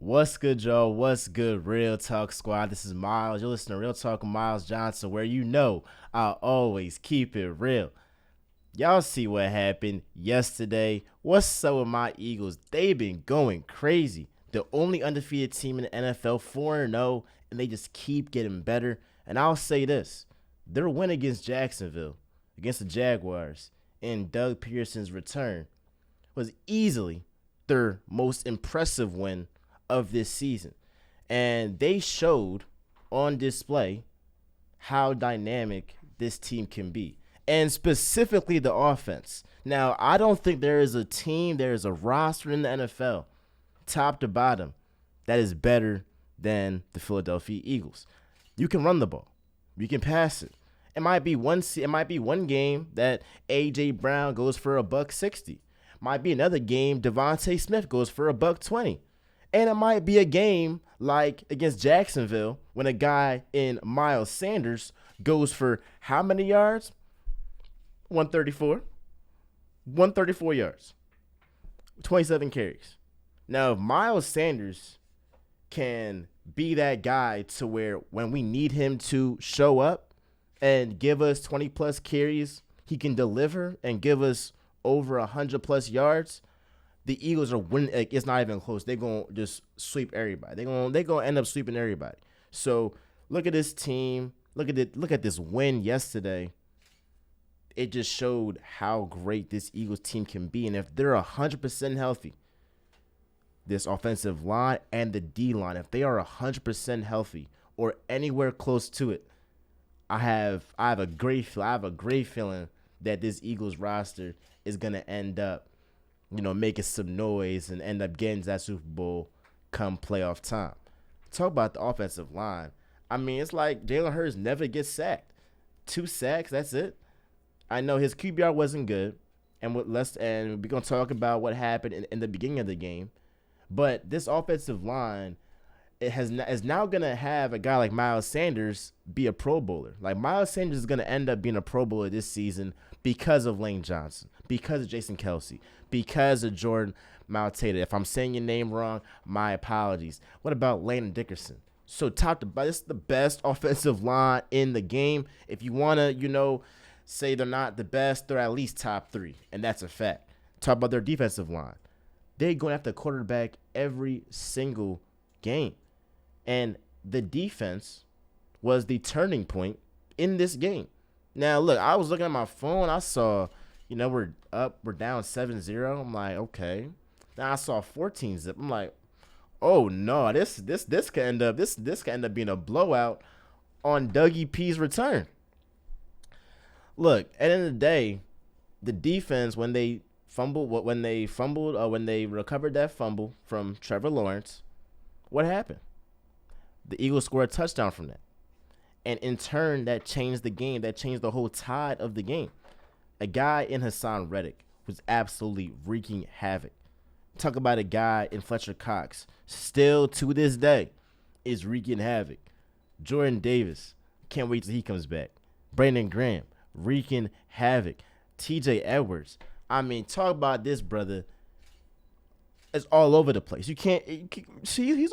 What's good, y'all? What's good, Real Talk Squad? This is Miles. You're listening to Real Talk with Miles Johnson, where you know I always keep it real. Y'all see what happened yesterday. What's up with my Eagles? They've been going crazy. The only undefeated team in the NFL, 4-0, and they just keep getting better. And I'll say this, their win against Jacksonville, against the Jaguars, in Doug Pederson's return, was easily their most impressive win of this season. And they showed on display how dynamic this team can be, and specifically the offense. Now, I don't think there is a team, there is a roster in the NFL, top to bottom, that is better than the Philadelphia Eagles. You can run the ball. You can pass it. It might be one game that A.J. Brown goes for $160. Might be another game Devontae Smith goes for $120. And it might be a game like against Jacksonville when a guy in Miles Sanders goes for how many yards? 134. 134 yards. 27 carries. Now, if Miles Sanders can be that guy to where when we need him to show up and give us 20-plus carries, he can deliver and give us over 100-plus yards, the Eagles are winning. Like, it's not even close. They're going to just sweep everybody. They're going to end up sweeping everybody. So look at this team. Look at this win yesterday. It just showed how great this Eagles team can be. And if they're 100% healthy, this offensive line and the D line, if they are 100% healthy or anywhere close to it, I have a great feeling that this Eagles roster is going to end up, making some noise and end up getting to that Super Bowl come playoff time. Talk about the offensive line. I mean, it's like Jalen Hurts never gets sacked. 2 sacks, that's it. I know his QBR wasn't good, and we're going to talk about what happened in the beginning of the game. But this offensive line, is now going to have a guy like Miles Sanders be a Pro Bowler. Like, Miles Sanders is going to end up being a Pro Bowler this season because of Lane Johnson, because of Jason Kelsey, because of Jordan Mailata. If I'm saying your name wrong, my apologies. What about Landon Dickerson? So top to bottom, this is the best offensive line in the game. If you want to, say they're not the best, they're at least top 3, and that's a fact. Talk about their defensive line. They're going after the quarterback every single game. And the defense was the turning point in this game. Now, look, I was looking at my phone. I saw, we're down 7-0. I'm like, okay. Now I saw 14-zip. I'm like, oh no, this could end up being a blowout on Dougie P's return. Look, at the end of the day, the defense, when they recovered that fumble from Trevor Lawrence, what happened? The Eagles scored a touchdown from that. And in turn, that changed the game. That changed the whole tide of the game. A guy in Hassan Reddick was absolutely wreaking havoc. Talk about a guy in Fletcher Cox, still to this day, is wreaking havoc. Jordan Davis, can't wait till he comes back. Brandon Graham, wreaking havoc. TJ Edwards, I mean, talk about this brother. It's all over the place. You can't see. He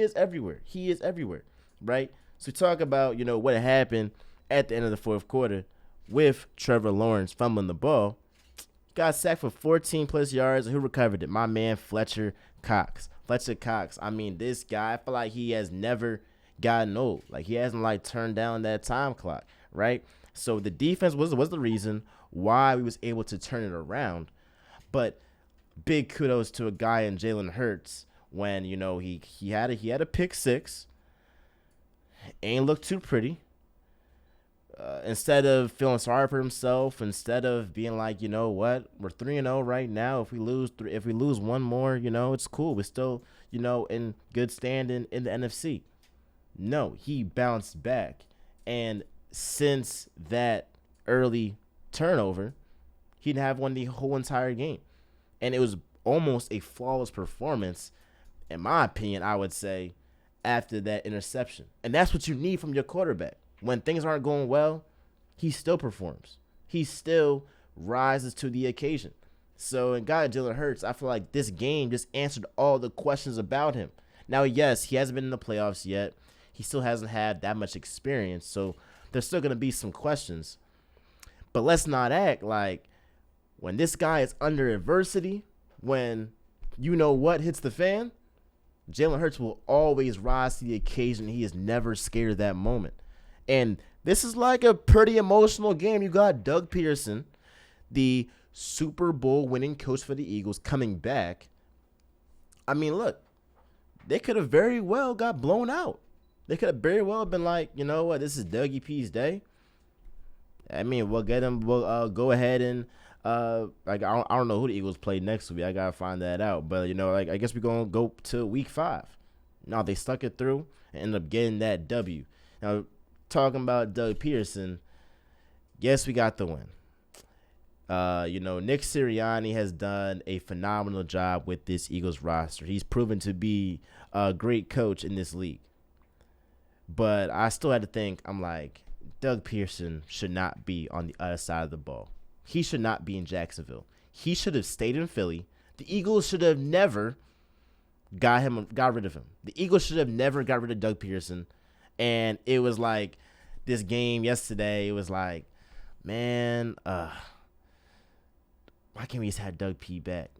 is everywhere. He is everywhere, right? So talk about what happened at the end of the fourth quarter with Trevor Lawrence fumbling the ball. Got sacked for 14+ yards. Who recovered it? My man Fletcher Cox. Fletcher Cox. I mean, this guy, I feel like he has never gotten old. Like, he hasn't turned down that time clock, right? So the defense was the reason why we was able to turn it around, but big kudos to a guy in Jalen Hurts when he had a pick 6, ain't look too pretty. Instead of feeling sorry for himself, instead of being like, what, we're 3-0 right now. If we lose one more, it's cool. We're still in good standing in the NFC. No, he bounced back, and since that early turnover, he didn't have one the whole entire game. And it was almost a flawless performance, in my opinion, I would say, after that interception. And that's what you need from your quarterback. When things aren't going well, he still performs. He still rises to the occasion. So, and guy Jalen Hurts, I feel like this game just answered all the questions about him. Now, yes, he hasn't been in the playoffs yet. He still hasn't had that much experience, so there's still gonna be some questions. But let's not act like when this guy is under adversity, when you know what hits the fan, Jalen Hurts will always rise to the occasion. He is never scared of that moment. And this is like a pretty emotional game. You got Doug Pederson, the Super Bowl winning coach for the Eagles, coming back. I mean, look, they could have very well got blown out. They could have very well been like, you know what, this is Dougie P's day. I mean, we'll get him. We'll go ahead and like I don't know who the Eagles play next week. I gotta find that out. But you know, like I guess we're gonna go to week 5. No, they stuck it through and ended up getting that W. Now, talking about Doug Pederson, yes, we got the win. You know, Nick Sirianni has done a phenomenal job with this Eagles roster. He's proven to be a great coach in this league. But I still had to think, I'm like, Doug Pederson should not be on the other side of the ball. He should not be in Jacksonville. He should have stayed in Philly. The Eagles should have never got rid of him. The Eagles should have never got rid of Doug Pederson. And it was like this game yesterday, it was like, man, why can't we just have Dougie P back?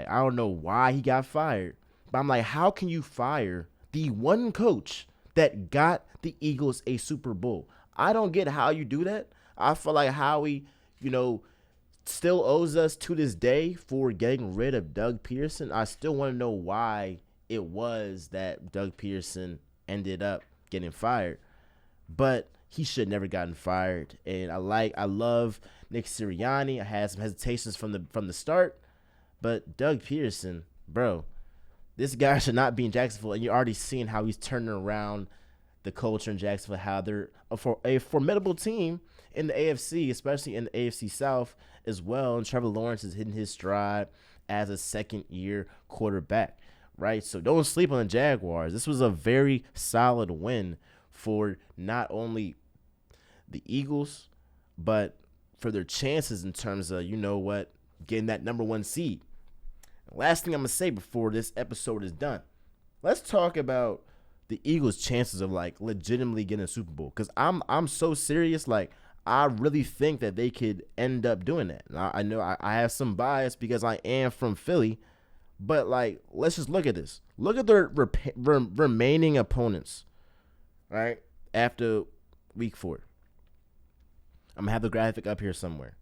I don't know why he got fired. But I'm like, how can you fire the one coach that got the Eagles a Super Bowl? I don't get how you do that. I feel like Howie, you know, still owes us to this day for getting rid of Doug Pederson. I still want to know why it was that Doug Pederson ended up getting fired. But he should never gotten fired. And I love Nick Sirianni. I had some hesitations from the start. But Doug Pederson, bro, this guy should not be in Jacksonville. And you're already seeing how he's turning around the culture in Jacksonville, how they're a formidable team in the AFC, especially in the AFC South as well. And Trevor Lawrence is hitting his stride as a second-year quarterback, right? So don't sleep on the Jaguars. This was a very solid win for not only the Eagles, but for their chances in terms of, you know what, getting that number 1 seed. Last thing I'm going to say before this episode is done, let's talk about the Eagles' chances of like legitimately getting a Super Bowl. Because I'm so serious. Like, I really think that they could end up doing that. I know I have some bias because I am from Philly. But, like, let's just look at this. Look at their remaining opponents, right, after week 4. I'm going to have the graphic up here somewhere.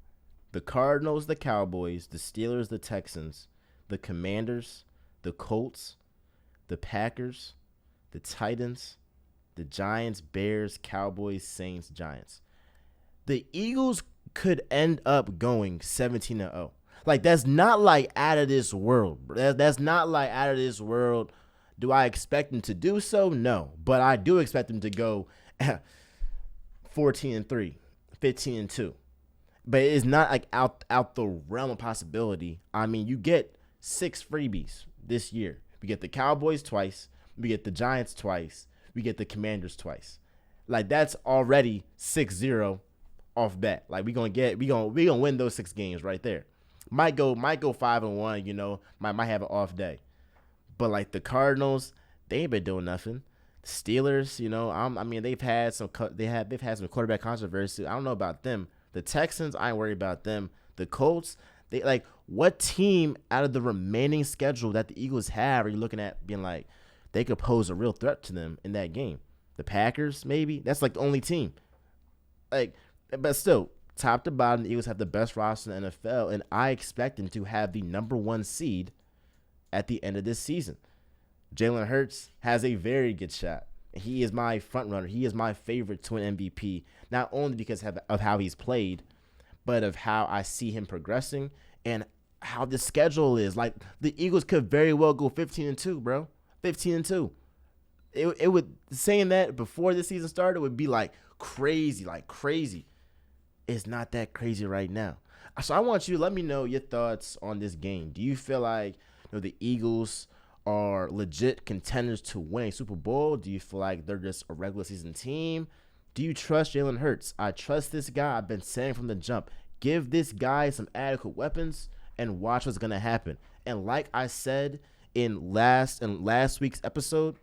The Cardinals, the Cowboys, the Steelers, the Texans, the Commanders, the Colts, the Packers, the Titans, the Giants, Bears, Cowboys, Saints, Giants. The Eagles could end up going 17-0. Like, that's not like out of this world. That's not like out of this world. Do I expect them to do so? No. But I do expect them to go 14-3, 15-2. But it's not like out the realm of possibility. I mean, you get 6 freebies this year. We get the Cowboys twice. We get the Giants twice. We get the Commanders twice. Like, that's already 6-0 off bat. Like, we gonna win those 6 games right there. Might go 5-1, you know, might have an off day. But like the Cardinals, they ain't been doing nothing. The Steelers, you know, I mean they've had some quarterback controversy. I don't know about them. The Texans, I ain't worried about them. The Colts, they like, what team out of the remaining schedule that the Eagles have are you looking at being like they could pose a real threat to them in that game? The Packers, maybe? That's like the only team. Like, but still, top to bottom, the Eagles have the best roster in the NFL, and I expect them to have the number 1 seed at the end of this season. Jalen Hurts has a very good shot. He is my front runner. He is my favorite to win MVP, not only because of how he's played, but of how I see him progressing and how the schedule is. Like, the Eagles could very well go 15-2, bro. 15-2. It would, saying that before the season started would be like crazy. It's not that crazy right now. So I want you to let me know your thoughts on this game. Do you feel like, you know, the Eagles are legit contenders to win a Super Bowl? Do you feel like they're just a regular season team? Do you trust Jalen Hurts? I trust this guy. I've been saying from the jump, give this guy some adequate weapons, and watch what's gonna happen. And like I said in last week's episode,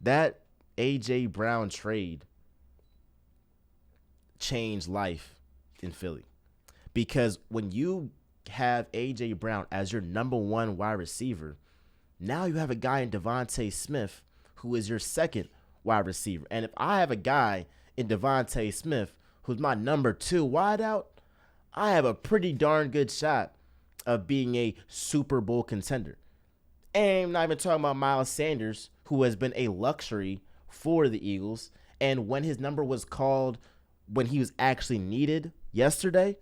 that AJ Brown trade changed life in Philly. Because when you have AJ Brown as your number one wide receiver, now you have a guy in Devontae Smith who is your second wide receiver. And if I have a guy in Devontae Smith who's my number two wideout, I have a pretty darn good shot of being a Super Bowl contender. And I'm not even talking about Miles Sanders, who has been a luxury for the Eagles. And when his number was called, when he was actually needed yesterday,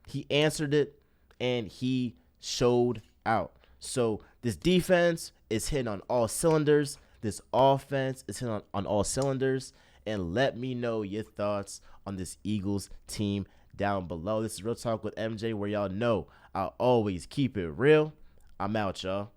he answered it and he showed out. So this defense is hitting on all cylinders. This offense is hitting on all cylinders. And let me know your thoughts on this Eagles team down below. This is Real Talk with MJ, where y'all know I always keep it real. I'm out, y'all.